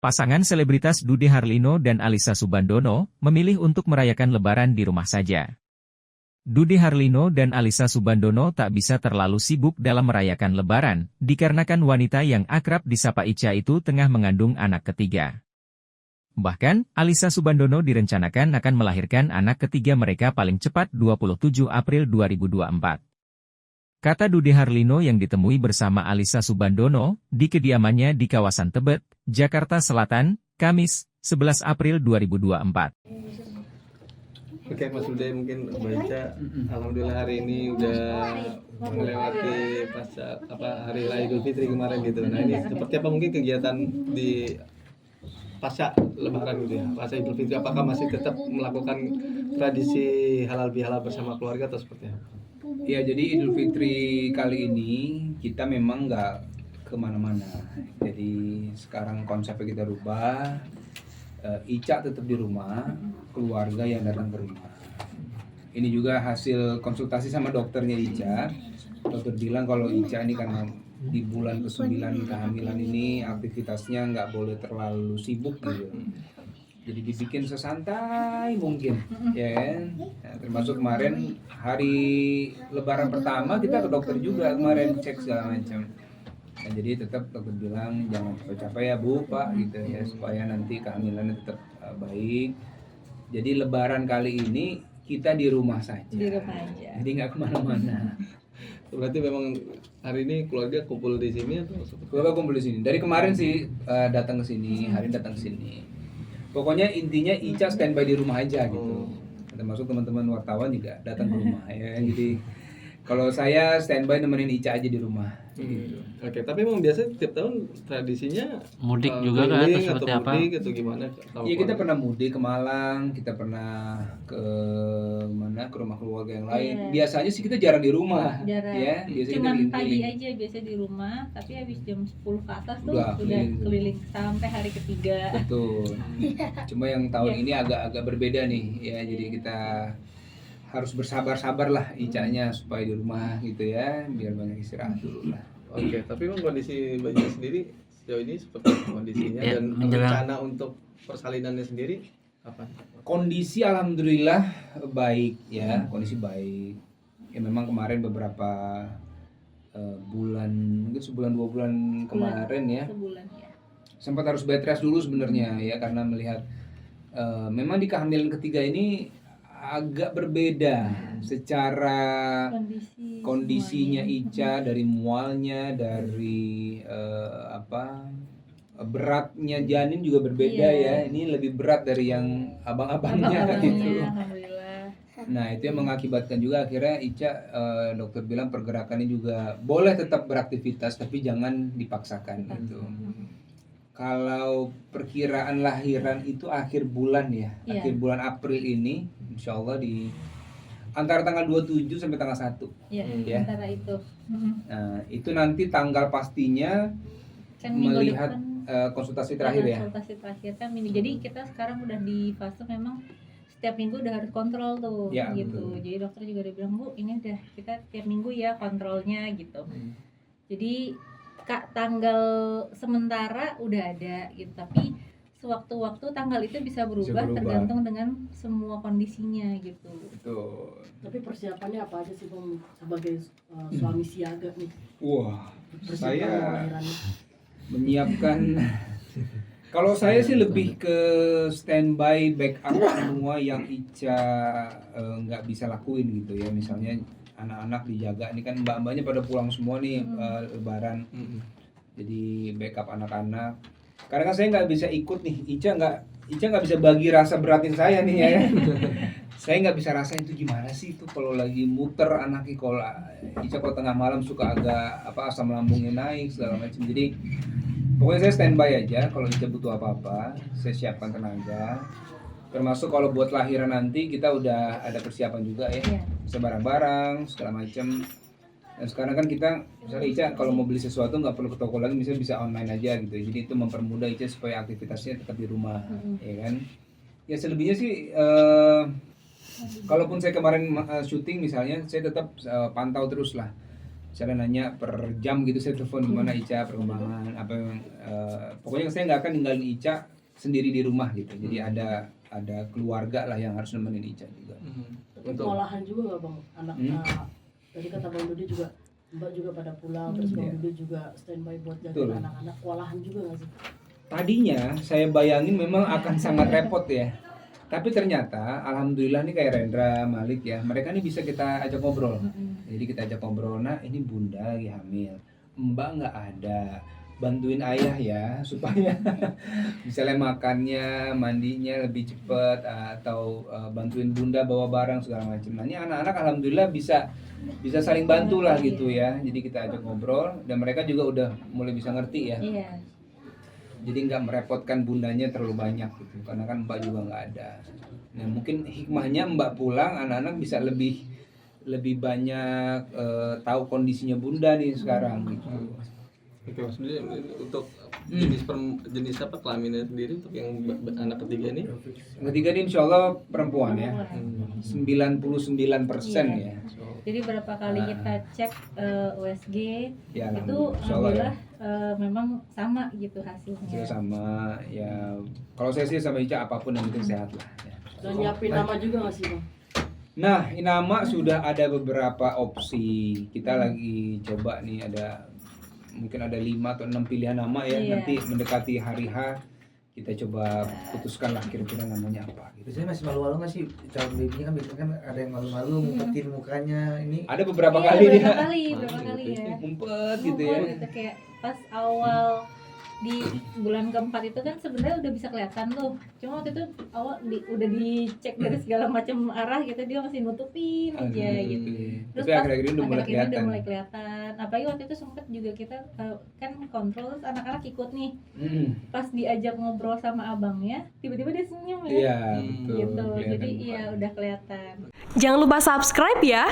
Pasangan selebritas Dude Harlino dan Alyssa Soebandono memilih untuk merayakan Lebaran di rumah saja. Dude Harlino dan Alyssa Soebandono tak bisa terlalu sibuk dalam merayakan Lebaran, dikarenakan wanita yang akrab disapa Icha itu tengah mengandung anak ketiga. Bahkan, Alyssa Soebandono direncanakan akan melahirkan anak ketiga mereka paling cepat 27 April 2024. Kata Dude Harlino yang ditemui bersama Alyssa Soebandono di kediamannya di kawasan Tebet, Jakarta Selatan, Kamis, 11 April 2024. Oke, Mas Dude mungkin baca, alhamdulillah hari ini udah melewati pasca hari raya Idul Fitri kemarin gitu. Nah ini seperti apa mungkin kegiatan di pasca Lebaran gitu ya, pasca Idul Fitri, apakah masih tetap melakukan tradisi halal bihalal bersama keluarga atau seperti apa? Ya, jadi Idul Fitri kali ini kita memang nggak kemana-mana. Jadi sekarang konsepnya kita rubah. Ica tetap di rumah, keluarga yang datang ke rumah. Ini juga hasil konsultasi sama dokternya Ica. Dokter bilang kalau Ica ini karena di bulan ke-9 kehamilan ini aktivitasnya nggak boleh terlalu sibuk gitu. Jadi dibikin sesantai mungkin, ya kan? Nah, termasuk kemarin hari Lebaran pertama kita ke dokter juga kemarin cek segala macam. Nah, jadi tetap dokter bilang jangan capek-capek ya Bu, Pak gitu ya, supaya nanti kehamilannya tetap baik. Jadi Lebaran kali ini kita di rumah saja. Di rumah aja. Jadi nggak kemana-mana. Berarti memang hari ini keluarga kumpul di sini atau seperti Keluarga kumpul di sini. Dari kemarin sih datang ke sini, hari ini datang ke sini. Pokoknya intinya Ica standby di rumah aja gitu. Termasuk teman-teman wartawan juga datang ke rumah ya. Jadi kalau saya standby nemenin Ica aja di rumah. Gitu. Oke, tapi memang biasa tiap tahun tradisinya Mudik juga kan, atau keliling seperti apa? mudik atau gimana? Iya, kita pernah mudik ke Malang, kita pernah ke mana, ke rumah keluarga yang lain. Iya. Biasanya sih kita jarang di rumah, Jarang. ya. Biasanya kita Cuman pagi keliling-keliling. aja biasa di rumah, tapi habis jam 10 ke atas tuh Udah udah keliling. keliling sampai hari ketiga. Betul. Cuma yang tahun Iya. ini agak berbeda nih, ya. Jadi kita harus bersabar-sabar lah Icanya supaya di rumah gitu ya, biar banyak istirahat dulu lah. Oke, tapi memang kondisi bayinya sendiri sejauh ini seperti apa kondisinya Ya, dan menjelang- rencana untuk persalinannya sendiri apa? Kondisi alhamdulillah baik ya, kondisi baik. Ya memang kemarin beberapa bulan, mungkin sebulan 2 bulan kemarin ya, Sebulan ya. sempat harus bed rest dulu sebenarnya ya, karena melihat memang di kehamilan ketiga ini agak berbeda secara kondisinya semuanya. Ica, dari mualnya, dari beratnya janin juga berbeda ya. Iya. Ini lebih berat dari yang abang-abangnya gitu. Alhamdulillah. Nah, itu yang mengakibatkan juga akhirnya Ica, dokter bilang pergerakannya juga boleh tetap beraktivitas tapi jangan dipaksakan gitu. Kalau perkiraan lahiran itu akhir bulan ya, Iya. akhir bulan April ini, insya Allah di antara tanggal 27 sampai tanggal 1. Ya, Ya. antara itu. Nah, itu nanti tanggal pastinya Kan minggu melihat depan konsultasi terakhir ya. konsultasi terakhir kan minggu. Jadi kita sekarang udah di fase memang setiap minggu udah harus kontrol tuh Ya, gitu. betul. Jadi dokter juga udah bilang, Bu, ini udah kita tiap minggu ya kontrolnya gitu. Jadi Kak, tanggal sementara udah ada gitu, tapi sewaktu-waktu tanggal itu bisa berubah, berubah. tergantung dengan semua kondisinya gitu. Betul. Tapi persiapannya apa aja sih Bang sebagai suami siaga nih? Wah, Persiapan saya kelahirannya. menyiapkan kalau saya sih lebih ke standby backup semua yang Ica nggak bisa lakuin gitu ya, misalnya anak-anak dijaga, ini kan mbak-mbaknya pada pulang semua nih Lebaran, jadi backup anak-anak. Karena kan saya nggak bisa ikut nih, Ica nggak bisa bagi rasa beratin saya nih ya. Saya nggak bisa rasain itu gimana sih itu kalau lagi muter anaknya, kalau Ica kalau tengah malam suka agak asam lambungnya naik segala macam. Jadi pokoknya saya standby aja, kalau Ica butuh apa-apa saya siapkan tenaga. Termasuk kalau buat lahiran nanti kita udah ada persiapan juga ya, Iya. bisa barang-barang segala macam. Dan sekarang kan kita misalnya Ica kalau mau beli sesuatu nggak perlu ke toko lagi, misalnya bisa online aja gitu. Jadi itu mempermudah Ica supaya aktivitasnya tetap di rumah, ya kan. Ya selebihnya sih kalaupun saya kemarin syuting misalnya, saya tetap pantau terus lah misalnya nanya per jam gitu saya telepon gimana Ica perkembangan apa yang pokoknya saya nggak akan ninggalin Ica sendiri di rumah gitu. Jadi ada keluarga lah yang harus nemenin Ica juga. Tapi kewalahan juga nggak bang anak tadi kata bang Dodi juga Mbak juga pada pulang terus bang Dodi juga standby buat jaga anak-anak, kewalahan juga nggak sih? Tadinya saya bayangin memang akan sangat repot ya. Tapi ternyata alhamdulillah nih kayak Rendra, Malik ya, mereka nih bisa kita ajak ngobrol. Jadi kita ajak ngobrol, nah ini bunda lagi hamil, Mbak nggak ada, bantuin ayah ya supaya misalnya makannya, mandinya lebih cepat atau bantuin bunda bawa barang segala macam. Nah ini anak-anak alhamdulillah bisa saling bantu lah gitu ya. Jadi kita ajak ngobrol dan mereka juga udah mulai bisa ngerti ya. Jadi nggak merepotkan bundanya terlalu banyak gitu, karena kan Mbak juga nggak ada. Nah mungkin hikmahnya Mbak pulang, anak-anak bisa lebih banyak tahu kondisinya bunda nih sekarang gitu. Oke Mas Dudi, untuk jenis apa kelaminnya sendiri untuk yang anak ketiga ini? Ketiga ini insya Allah perempuan ya, 99% ya. Jadi berapa kali kita cek USG Ya, itu alhamdulillah memang sama gitu hasilnya. Sama ya, kalau saya sih sama Ica apapun yang penting sehat lah. Ya. Dan nyiapin nama juga nggak sih bang? Nah, nama sudah ada beberapa opsi. Kita lagi coba nih mungkin ada 5 atau 6 pilihan nama ya. Nanti mendekati hari H kita coba putuskan lah kira-kira namanya apa gitu. Biasanya masih malu-malu nggak sih calon babynya kan biasanya kan ada yang malu-malu ngumpetin mukanya ini. Ada beberapa kali dia. Berapa kali ya. Ngumpet gitu ya. Gitu, kayak pas awal di bulan keempat itu kan sebenarnya udah bisa kelihatan tuh, cuma waktu itu awal udah dicek dari segala macam arah gitu, dia masih nutupin aja gitu. Terus tapi akhir-akhir ini udah mulai kelihatan. Apalagi waktu itu sempet juga kita kan kontrol, terus anak-anak ikut nih. Pas diajak ngobrol sama abangnya, tiba-tiba dia senyum ya. Iya, betul. Gitu. Jadi iya udah kelihatan. Jangan lupa subscribe ya.